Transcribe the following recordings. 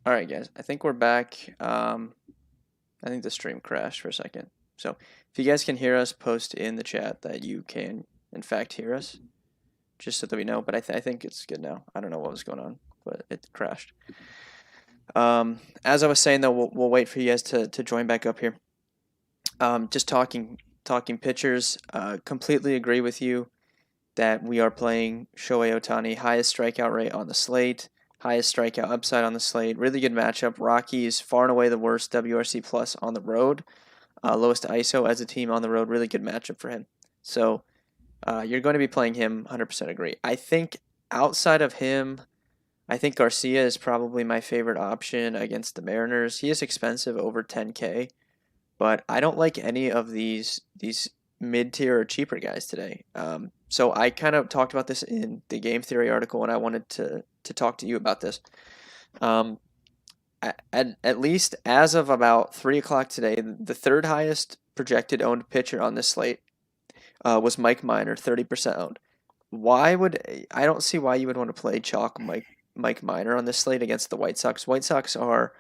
All right, guys. I think we're back. I think the stream crashed for a second. So if you guys can hear us, post in the chat that you can, in fact, hear us, just so that we know. But I think it's good now. I don't know what was going on, but it crashed. As I was saying, though, we'll wait for you guys to join back up here. Just talking pitchers. Completely agree with you that we are playing Shohei Ohtani, highest strikeout rate on the slate, highest strikeout upside on the slate. Really good matchup. Rockies far and away the worst WRC plus on the road. Lowest ISO as a team on the road. Really good matchup for him. So you're going to be playing him. 100% agree. I think outside of him, I think Garcia is probably my favorite option against the Mariners. He is expensive, over 10K, but I don't like any of these mid-tier or cheaper guys today. So I kind of talked about this in the Game Theory article, and I wanted to talk to you about this. At least as of about 3 o'clock today, the third highest projected owned pitcher on this slate was Mike Minor, 30% owned. I don't see why you would want to play chalk Mike Minor on this slate against the White Sox. White Sox are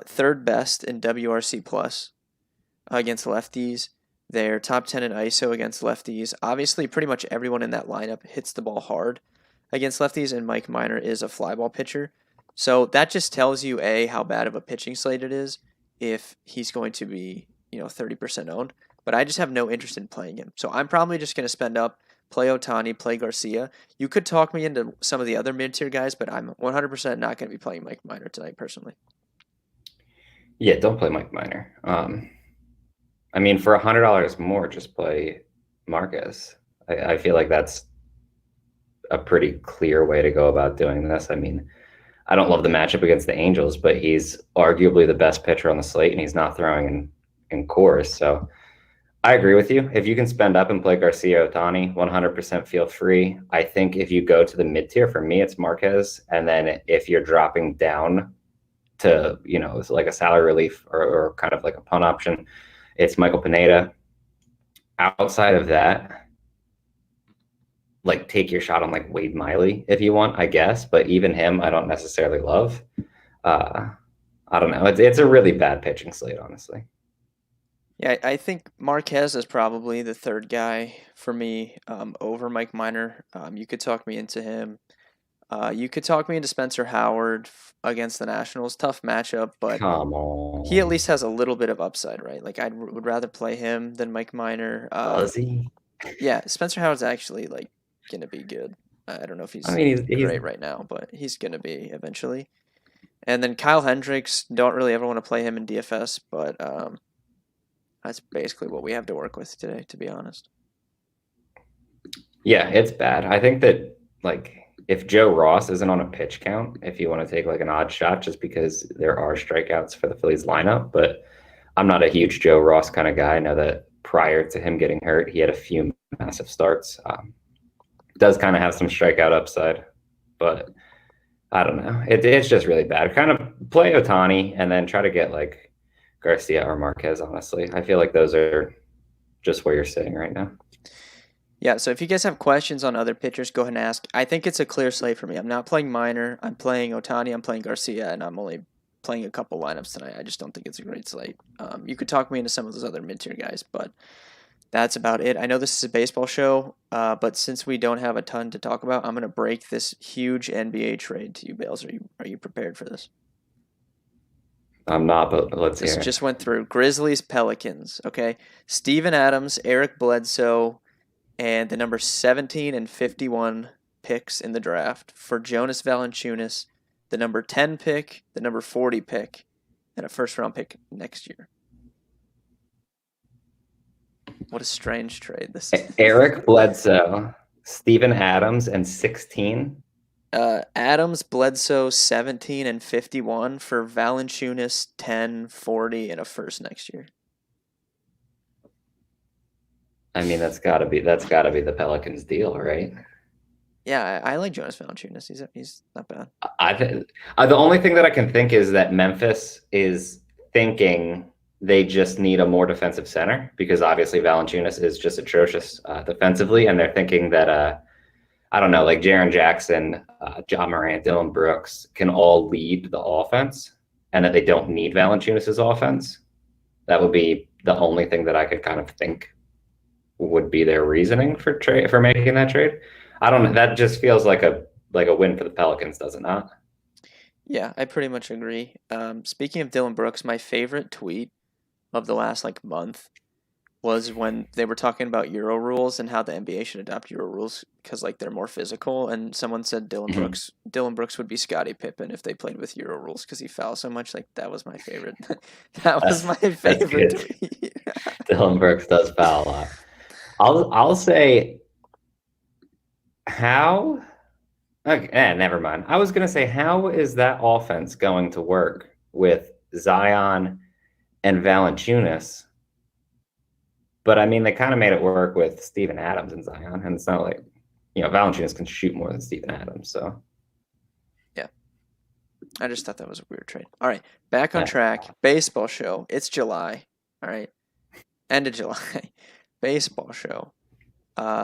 third best in WRC plus against lefties. They're top 10 in ISO against lefties. Obviously, pretty much everyone in that lineup hits the ball hard against lefties, and Mike Minor is a fly ball pitcher. So that just tells you, A, how bad of a pitching slate it is if he's going to be, 30% owned. But I just have no interest in playing him. So I'm probably just going to spend up, play Ohtani, play Garcia. You could talk me into some of the other mid-tier guys, but I'm 100% not going to be playing Mike Minor tonight, personally. Yeah, don't play Mike Minor. I mean, for $100 more, just play Marquez. I feel like that's a pretty clear way to go about doing this. I mean, I don't love the matchup against the Angels, but he's arguably the best pitcher on the slate, and he's not throwing in course. So I agree with you. If you can spend up and play Garcia Ohtani, 100% feel free. I think if you go to the mid tier, for me, it's Marquez. And then if you're dropping down to, it's like a salary relief or kind of like a punt option, it's Michael Pineda. Outside of that, like take your shot on like Wade Miley if you want, I guess. But even him, I don't necessarily love. I don't know. It's a really bad pitching slate, honestly. Yeah, I think Marquez is probably the third guy for me over Mike Minor. You could talk me into him. You could talk me into Spencer Howard against the Nationals. Tough matchup, but Come he at on. least has a little bit of upside, right? Like I would rather play him than Mike Minor. Does he? Yeah, Spencer Howard's actually like gonna be good. I don't know if I he's mean, he's great right now, but he's gonna be eventually. And then Kyle Hendricks, don't really ever want to play him in DFS, but that's basically what we have to work with today, to be honest. yeah, it's bad. I think that like if Joe Ross isn't on a pitch count, if you want to take like an odd shot, just because there are strikeouts for the Phillies lineup, but I'm not a huge Joe Ross kind of guy. I know that prior to him getting hurt, he had a few massive starts. Does kind of have some strikeout upside, but I don't know. It's just really bad. Kind of play Ohtani and then try to get like Garcia or Marquez, honestly. I feel like those are just where you're sitting right now. Yeah, so if you guys have questions on other pitchers, go ahead and ask. I think it's a clear slate for me. I'm not playing Minor. I'm playing Ohtani. I'm playing Garcia, and I'm only playing a couple lineups tonight. I just don't think it's a great slate. You could talk me into some of those other mid-tier guys, but that's about it. I know this is a baseball show, but since we don't have a ton to talk about, I'm going to break this huge NBA trade to you, Bales. Are you prepared for this? I'm not, but let's This hear it. just went through Grizzlies, Pelicans. Okay, Steven Adams, Eric Bledsoe, and the number 17 and 51 picks in the draft for Jonas Valanciunas, the number 10 pick, the number 40 pick, and a first round pick next year. What a strange trade this is. Eric Bledsoe, Steven Adams, and 16. Adams, Bledsoe, 17 and 51 for Valanciunas, 10, 40, and a first next year. I mean, that's gotta be the Pelicans deal, right? Yeah, I like Jonas Valanciunas. He's not bad. The only thing that I can think is that Memphis is thinking they just need a more defensive center because obviously Valanciunas is just atrocious defensively, and they're thinking that I don't know, like Jaren Jackson, John Morant, Dylan Brooks can all lead the offense, and that they don't need Valanciunas' offense. That would be the only thing that I could kind of think would be their reasoning for making that trade. I don't know. That just feels like a win for the Pelicans, does it not? Yeah, I pretty much agree. Speaking of Dylan Brooks, my favorite tweet of the last like month was when they were talking about Euro rules and how the NBA should adopt Euro rules because like they're more physical. And someone said Mhm. Dylan Brooks would be Scottie Pippen if they played with Euro rules because he fouls so much. Like that was my favorite. That was my That's favorite good. tweet. Dylan Brooks does foul a lot. I'll say how. Okay, never mind. I was gonna say how is that offense going to work with Zion and Valanciunas? But I mean, they kind of made it work with Steven Adams and Zion, and it's not like Valanciunas can shoot more than Steven Adams. So Yeah, I just thought that was a weird trade. All right, back on yeah, track. Baseball show. It's July. All right, end of July. Baseball show.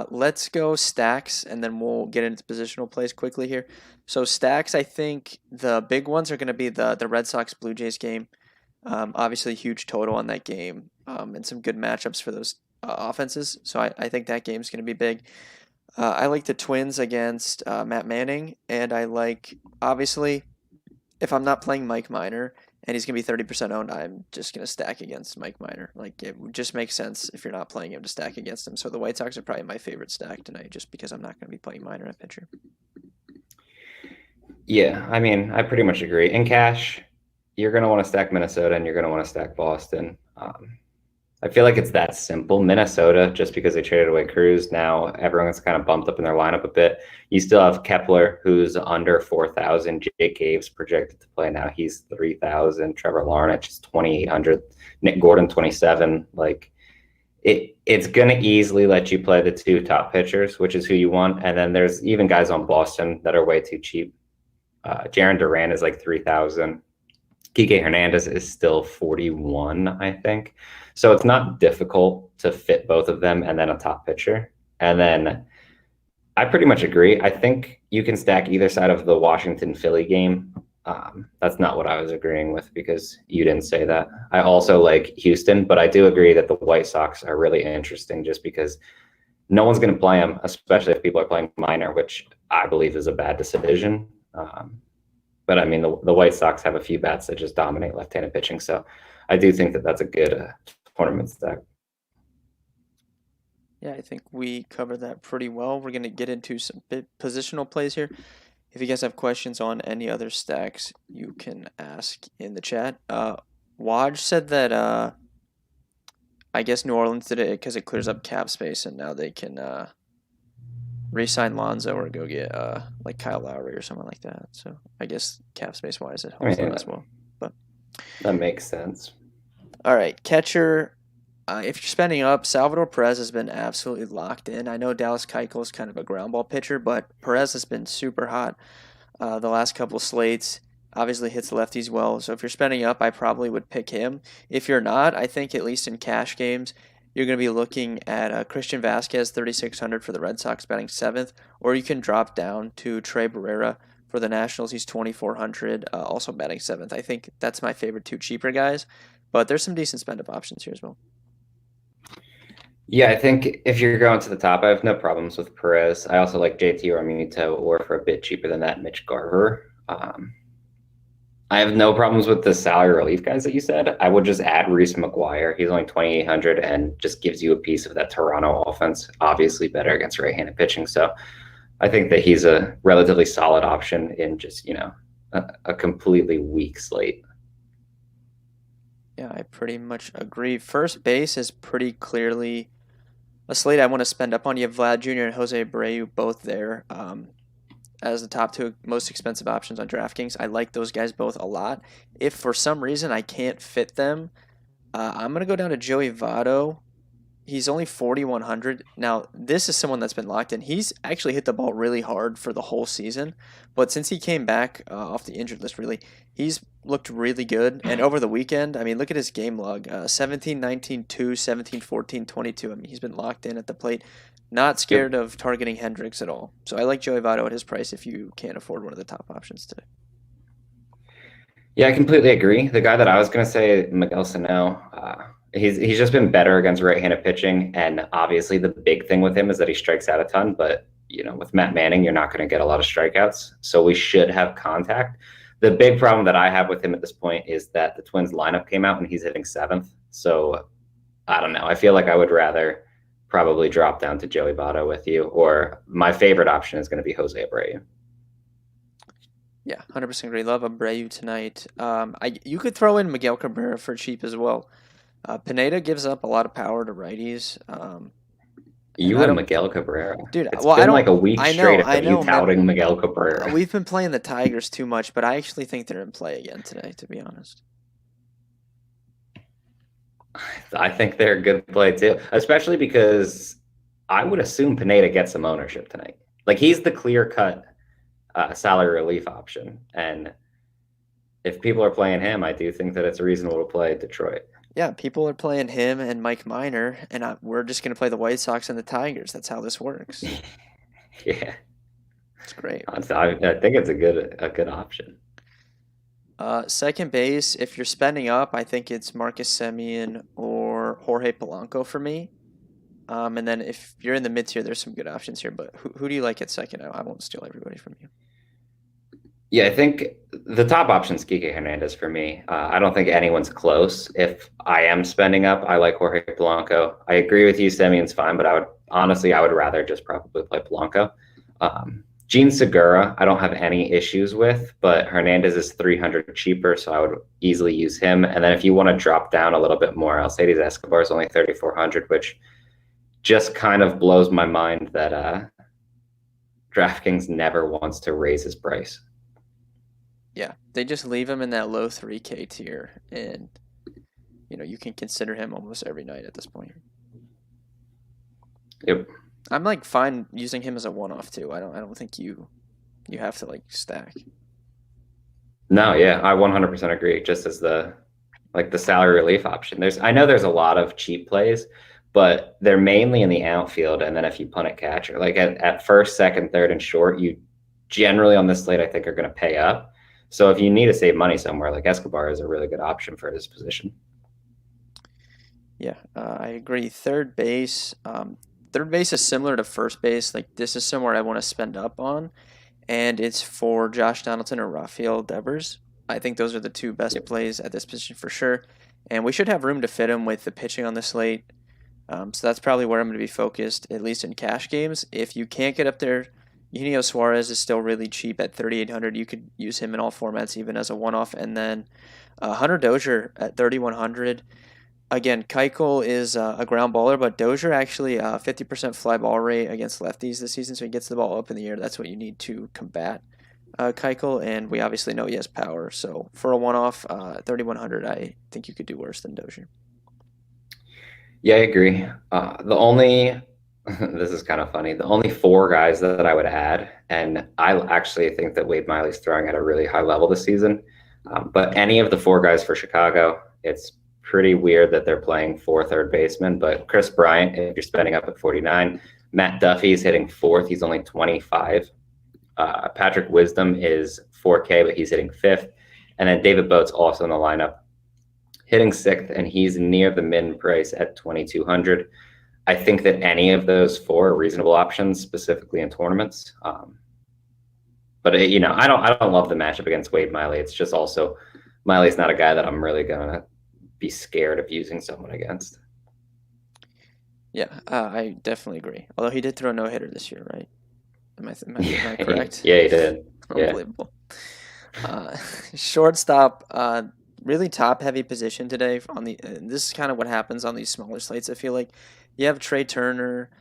Let's go stacks, and then we'll get into positional plays quickly here. So stacks, I think the big ones are going to be the Red Sox Blue Jays game. Obviously, huge total on that game, and some good matchups for those offenses. So I think that game's going to be big. I like the Twins against Matt Manning, and I like obviously if I'm not playing Mike Minor and he's gonna be 30% owned, I'm just gonna stack against Mike Minor. Like it would just make sense if you're not playing him to stack against him. So the White Sox are probably my favorite stack tonight, just because I'm not gonna be playing Minor at pitcher. yeah. I mean, I pretty much agree. In cash, you're gonna want to stack Minnesota and you're gonna want to stack Boston. I feel like it's that simple. Minnesota, just because they traded away Cruz, now everyone's kind of bumped up in their lineup a bit. You still have Kepler, who's under 4,000. Jake Caves projected to play now. He's 3,000. Trevor Lawrence is 2,800. Nick Gordon, 27. Like, it's going to easily let you play the two top pitchers, which is who you want. And then there's even guys on Boston that are way too cheap. Jaron Duran is like 3,000. Kike Hernandez is still 41, I think. So it's not difficult to fit both of them and then a top pitcher. And then I pretty much agree. I think you can stack either side of the Washington Philly game. That's not what I was agreeing with because you didn't say that. I also like Houston, but I do agree that the White Sox are really interesting just because no one's going to play them, especially if people are playing minor, which I believe is a bad decision. But I mean, the White Sox have a few bats that just dominate left-handed pitching. So I do think that that's a good tournament stack. Yeah, I think we covered that pretty well. We're gonna get into some positional plays here. If you guys have questions on any other stacks, you can ask in the chat. Waj said that I guess New Orleans did it because it clears up cap space, and now they can re-sign Lonzo or go get like Kyle Lowry or someone like that. So I guess cap space wise, it I helps them mean, as well. But that makes sense. all right, catcher. If you're spending up, Salvador Perez has been absolutely locked in. I know Dallas Keuchel is kind of a ground ball pitcher, but Perez has been super hot the last couple slates. Obviously hits lefties well. So if you're spending up, I probably would pick him. If you're not, I think at least in cash games, you're going to be looking at Christian Vasquez, 3,600 for the Red Sox, batting seventh, or you can drop down to Trey Barrera for the Nationals. He's 2,400, also batting seventh. I think that's my favorite two cheaper guys, but there's some decent spend up options here as well. Yeah, I think if you're going to the top, I have no problems with Perez. I also like JT Realmuto, or for a bit cheaper than that, Mitch Garver. I have no problems with the salary relief guys that you said. I would just add Reese McGuire. He's only 2,800 and just gives you a piece of that Toronto offense. Obviously better against right-handed pitching. So I think that he's a relatively solid option in just a completely weak slate. Yeah, I pretty much agree. First base is pretty clearly a slate I want to spend up on. You have Vlad Jr. and Jose Abreu both there as the top two most expensive options on DraftKings. I like those guys both a lot. If for some reason I can't fit them, I'm going to go down to Joey Votto He's only 4,100. Now, this is someone that's been locked in. He's actually hit the ball really hard for the whole season, but since he came back off the injured list, really, he's looked really good. And over the weekend, I mean, look at his game log 17, 19, 2, 17, 14, 22. I mean, he's been locked in at the plate, not Yep. scared of targeting Hendricks at all. So I like Joey Votto at his price if you can't afford one of the top options today. Yeah, I completely agree. The guy that I was going to say, Miguel Sano, he's just been better against right-handed pitching, and obviously the big thing with him is that he strikes out a ton. But with Matt Manning, you're not going to get a lot of strikeouts, so we should have contact. The big problem that I have with him at this point is that the Twins lineup came out and he's hitting seventh. So I don't know. I feel like I would rather probably drop down to Joey Votto with you, or my favorite option is going to be Jose Abreu. Yeah, 100% agree. Love Abreu tonight. You could throw in Miguel Cabrera for cheap as well. Pineda gives up a lot of power to righties. And You I and don't, Miguel Cabrera. dude. It's Well, I been like don't. a week straight I of you know, man. touting Miguel Cabrera. We've been playing the Tigers too much, but I actually think they're in play again today. To be honest. I think they're a good play too, especially because I would assume Pineda gets some ownership tonight. Like he's the clear cut salary relief option. And if people are playing him, I do think that it's reasonable to play Detroit. Yeah, people are playing him and Mike Minor, and we're just gonna play the White Sox and the Tigers. That's how this works. Yeah. It's great. So I think it's a good option. Second base, if you're spending up, I think it's Marcus Semien or Jorge Polanco for me. And then if you're in the mid tier, there's some good options here. But who do you like at second? I won't steal everybody from you. Yeah, I think the top option is Kike Hernandez for me. I don't think anyone's close. If I am spending up, I like Jorge Polanco. I agree with you, Semion's fine, but I would rather just probably play Polanco. Gene Segura, I don't have any issues with, but Hernandez is 300 cheaper, so I would easily use him. And then if you want to drop down a little bit more, Alcides Escobar is only 3,400, which just kind of blows my mind that DraftKings never wants to raise his price. Yeah, they just leave him in that low 3K tier, and you can consider him almost every night at this point. Yep. I'm like fine using him as a one-off too. I don't think you have to like stack. No, yeah, I 100% agree. Just as the salary relief option. I know there's a lot of cheap plays, but they're mainly in the outfield, and then if you punt at catcher, like at first, second, third, and short, you generally on this slate I think are going to pay up. So if you need to save money somewhere, like Escobar is a really good option for this position. Yeah, I agree. Third base. Third base is similar to first base. Like this is somewhere I want to spend up on, and it's for Josh Donaldson or Rafael Devers. I think those are the two best Yep. plays at this position for sure, and we should have room to fit him with the pitching on the slate. So that's probably where I'm going to be focused, at least in cash games. If you can't get up there, Eugenio Suarez is still really cheap at 3,800. You could use him in all formats, even as a one-off, and then Hunter Dozier at 3,100. Again, Keuchel is a ground baller, but Dozier actually 50% fly ball rate against lefties this season, so he gets the ball up in the air. That's what you need to combat Keuchel, and we obviously know he has power. So for a one-off, 3,100, I think you could do worse than Dozier. Yeah, I agree. The only this is kind of funny. The only four guys that I would add, and I actually think that Wade Miley's throwing at a really high level this season. But any of the four guys for Chicago, it's pretty weird that they're playing four third basemen. But Chris Bryant, if you're spending up at 49, Matt Duffy's hitting fourth. He's only 25. Patrick Wisdom is 4K, but he's hitting fifth. And then David Boat's also in the lineup, hitting sixth, and he's near the min price at 2,200. I think that any of those four are reasonable options, specifically in tournaments. But I don't love the matchup against Wade Miley. It's just also Miley's not a guy that I'm really gonna be scared of using someone against. Yeah, I definitely agree. Although he did throw a no-hitter this year, right? Am I Yeah, correct? yeah, he did. Yeah. Unbelievable. Shortstop, really top-heavy position today. This is kind of what happens on these smaller slates. I feel like you have Trey Turner,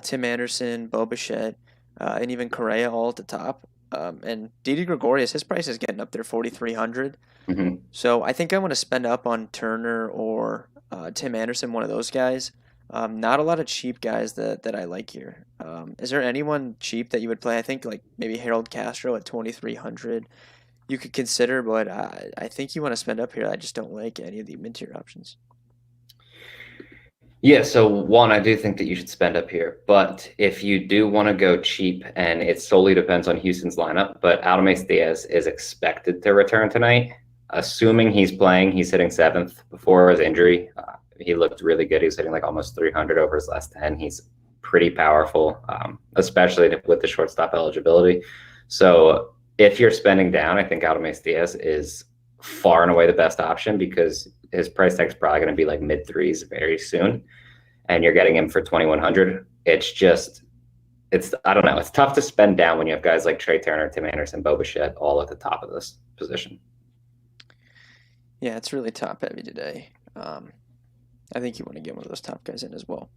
Tim Anderson, Bo Bichette, and even Correa all at the top. And Didi Gregorius, his price is getting up there, 4,300. Hmm. So I think I want to spend up on Turner or Tim Anderson, one of those guys. Not a lot of cheap guys that I like here. Is there anyone cheap that you would play? I think like maybe Harold Castro at 2,300 you could consider, but I think you want to spend up here. I just don't like any of the mid-tier options. Yeah, so one, I do think that you should spend up here, but if you do want to go cheap, and it solely depends on Houston's lineup, but Aldames Diaz is expected to return tonight. Assuming he's playing, he's hitting seventh before his injury. He looked really good. He was hitting like almost 300 over his last 10. He's pretty powerful, especially with the shortstop eligibility. So if you're spending down, I think Aldames Diaz is far and away the best option because his price tag is probably going to be like mid threes very soon, and you're getting him for 2,100. It's I don't know. It's tough to spend down when you have guys like Trey Turner, Tim Anderson, Bo Bichette all at the top of this position. Yeah, it's really top heavy today. I think you want to get one of those top guys in as well.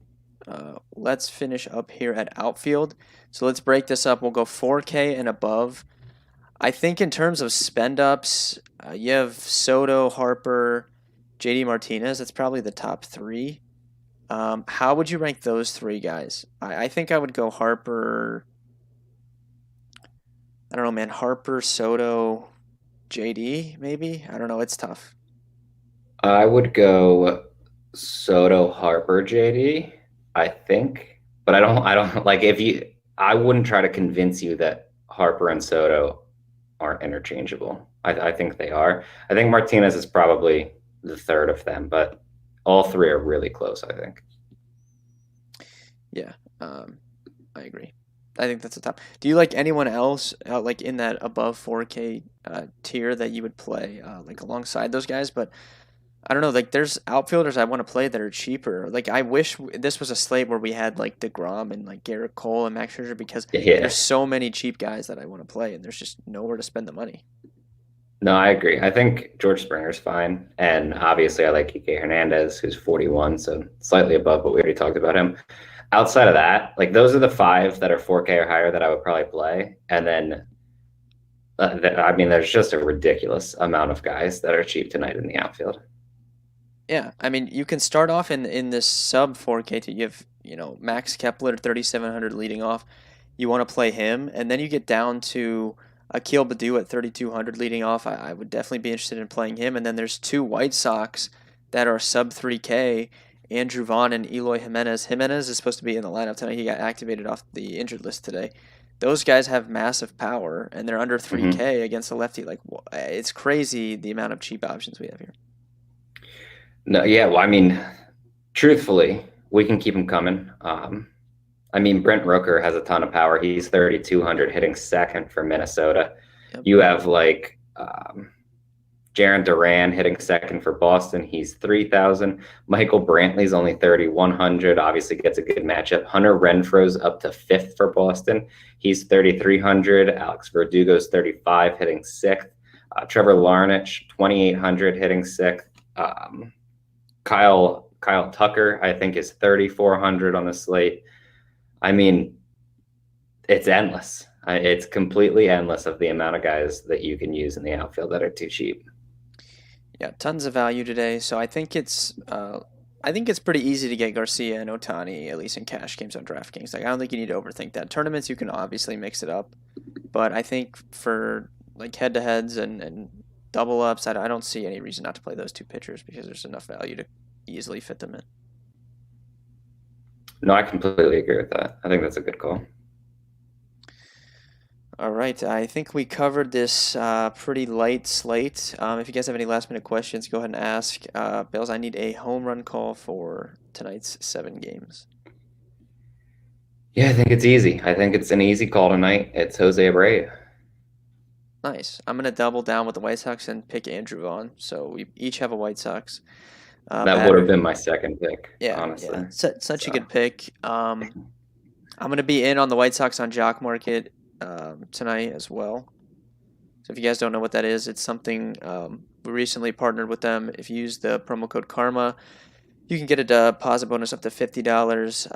Let's finish up here at outfield. So let's break this up. We'll go 4K and above. I think in terms of spend ups, you have Soto, Harper, JD Martinez. That's probably the top three. How would you rank those three guys? I think I would go Harper. I don't know, man. Harper, Soto, JD, maybe? I don't know. It's tough. I would go Soto, Harper, JD, I think, but I don't like if you. I wouldn't try to convince you that Harper and Soto aren't interchangeable. I think they are. I think Martinez is probably the third of them, but all three are really close, I think. Yeah, I agree. I think that's the top. Do you like anyone else like in that above 4K tier that you would play like alongside those guys? But I don't know. Like, there's outfielders I want to play that are cheaper. Like, I wish this was a slate where we had like DeGrom and like Garrett Cole and Max Scherzer because there's Yeah. so many cheap guys that I want to play, and there's just nowhere to spend the money. No, I agree. I think George Springer's fine. And obviously, I like Kike Hernandez, who's 41, so slightly above, but we already talked about him. Outside of that, like those are the five that are 4K or higher that I would probably play. And then, I mean, there's just a ridiculous amount of guys that are cheap tonight in the outfield. Yeah, I mean, you can start off in this sub 4K to give, Max Kepler 3,700 leading off. You want to play him, and then you get down to Akil Baddoo at 3,200 leading off. I would definitely be interested in playing him. And then there's two White Sox that are sub 3K, Andrew Vaughn and Eloy Jimenez. Jimenez is supposed to be in the lineup tonight. He got activated off the injured list today. Those guys have massive power, and they're under Hmm. 3K against a lefty. Like, it's crazy the amount of cheap options we have here. No, yeah. Well, I mean, truthfully, we can keep him coming. I mean, Brent Rooker has a ton of power. He's 3,200 hitting second for Minnesota. Yep. You have like Jaron Duran hitting second for Boston. He's 3,000. Michael Brantley's only 3,100. Obviously gets a good matchup. Hunter Renfro's up to fifth for Boston. He's 3,300. Alex Verdugo's 35 hitting sixth. Trevor Larnach, 2,800 hitting sixth. Kyle Tucker, I think, is 3,400 on the slate. I mean, it's endless. It's completely endless of the amount of guys that you can use in the outfield that are too cheap. Yeah, tons of value today. So I think it's pretty easy to get Garcia and Otani at least in cash games on DraftKings. Like I don't think you need to overthink that. Tournaments you can obviously mix it up, but I think for like head to heads and double ups, I don't see any reason not to play those two pitchers because there's enough value to easily fit them in. No, I completely agree with that. I think that's a good call. All right, I think we covered this pretty light slate. If you guys have any last minute questions, go ahead and ask. Bales, I need a home run call for tonight's 7 games. Yeah, I think it's easy. I think it's an easy call tonight. It's Jose Abreu. Nice. I'm gonna double down with the White Sox and pick Andrew Vaughn. So we each have a White Sox That would have batter. been my second pick, Yeah, yeah. honestly. Such a So good pick. I'm gonna be in on the White Sox on Jock Market tonight as well. So if you guys don't know what that is, it's something we recently partnered with them. If you use the promo code Karma, you can get a deposit bonus up to $50.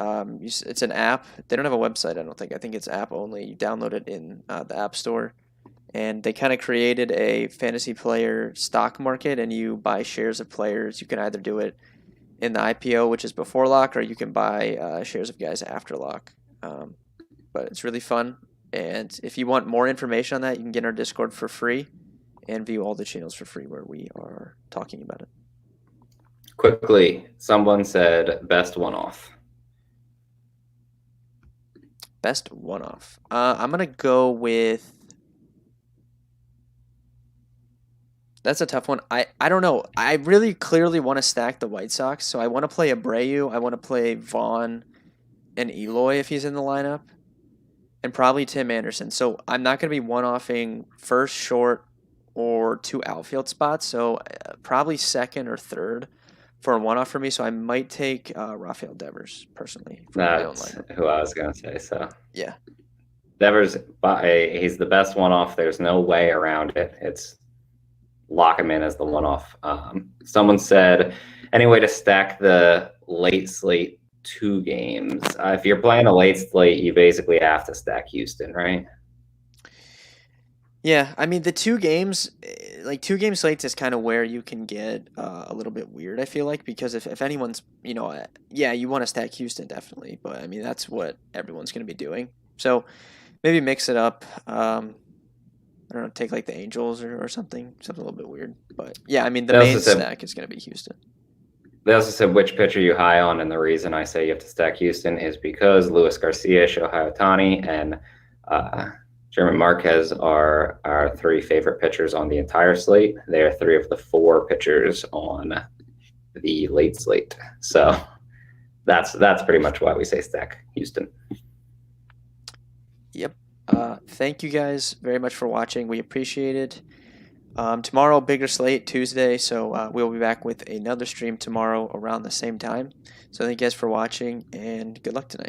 It's an app. They don't have a website, I don't think. I think it's app only. You download it in the App Store. And they kind of created a fantasy player stock market, and you buy shares of players. You can either do it in the IPO, which is before lock, or you can buy shares of guys after lock. But it's really fun. And if you want more information on that, you can get in our Discord for free and view all the channels for free where we are talking about it. Quickly, someone said best one-off. Best one-off. I'm going to go with... That's a tough one. I don't know. I really clearly want to stack the White Sox, so I want to play Abreu. I want to play Vaughn and Eloy if he's in the lineup, and probably Tim Anderson. So I'm not going to be one-offing first, short, or two outfield spots, so probably second or third for a one-off for me. So I might take Rafael Devers, personally, for my own That's lineup. who I was going to say, so. Yeah. Devers, he's the best one-off. There's no way around it. It's lock him in as the one-off. Someone said, any way to stack the late slate 2 games? If you're playing a late slate, you basically have to stack Houston, right? Yeah, I mean the 2 games, like 2 game slates is kind of where you can get a little bit weird. I feel like because if anyone's, yeah, you want to stack Houston definitely, but I mean that's what everyone's going to be doing. So maybe mix it up. I don't know, take like the Angels or something a little bit weird. But yeah, I mean the main stack is going to be Houston. They also said which pitcher you high on, and the reason I say you have to stack Houston is because Luis Garcia, Shohei Ohtani, and German Marquez are our 3 favorite pitchers on the entire slate. They are 3 of the 4 pitchers on the late slate. So that's pretty much why we say stack Houston. Yep. Thank you guys very much for watching. We appreciate it. Tomorrow, bigger slate, Tuesday, so we'll be back with another stream tomorrow around the same time. So thank you guys for watching, and good luck tonight.